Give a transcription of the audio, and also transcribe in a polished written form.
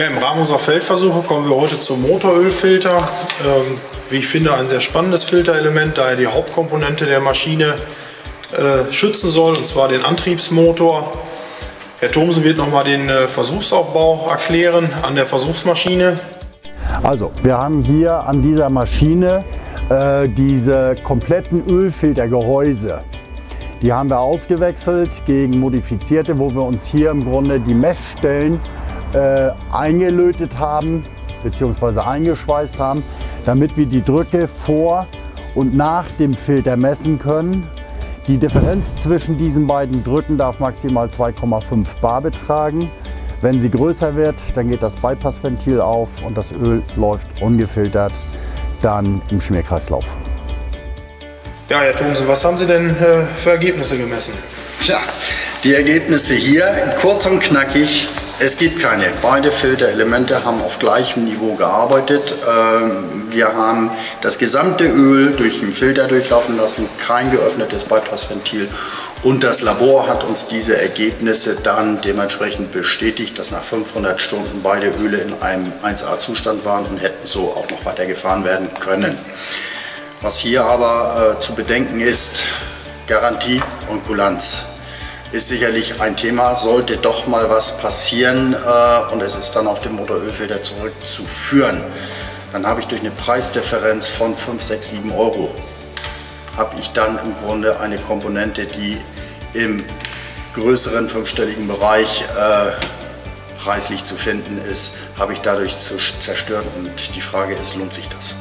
Ja, im Rahmen unserer Feldversuche kommen wir heute zum Motorölfilter. Wie ich finde, ein sehr spannendes Filterelement, da er die Hauptkomponente der Maschine schützen soll, und zwar den Antriebsmotor. Herr Thomsen wird nochmal den Versuchsaufbau erklären an der Versuchsmaschine. Also, wir haben hier an dieser Maschine diese kompletten Ölfiltergehäuse. Die haben wir ausgewechselt gegen modifizierte, wo wir uns hier im Grunde die Messstellen eingelötet haben bzw. eingeschweißt haben, damit wir die Drücke vor und nach dem Filter messen können. Die Differenz zwischen diesen beiden Drücken darf maximal 2,5 bar betragen. Wenn sie größer wird, dann geht das Bypassventil auf und das Öl läuft ungefiltert dann im Schmierkreislauf. Ja, Herr Thomsen, was haben Sie denn für Ergebnisse gemessen? Tja, die Ergebnisse hier, kurz und knackig. Es gibt keine. Beide Filterelemente haben auf gleichem Niveau gearbeitet. Wir haben das gesamte Öl durch den Filter durchlaufen lassen, kein geöffnetes Bypassventil. Und das Labor hat uns diese Ergebnisse dann dementsprechend bestätigt, dass nach 500 Stunden beide Öle in einem 1A-Zustand waren und hätten so auch noch weiter gefahren werden können. Was hier aber zu bedenken ist, Garantie und Kulanz ist sicherlich ein Thema. Sollte doch mal was passieren und es ist dann auf den Motorölfilter zurückzuführen, dann habe ich durch eine Preisdifferenz von 5, 6, 7 Euro habe ich dann im Grunde eine Komponente, die im größeren fünfstelligen Bereich preislich zu finden ist, habe ich dadurch zerstört, und die Frage ist, lohnt sich das?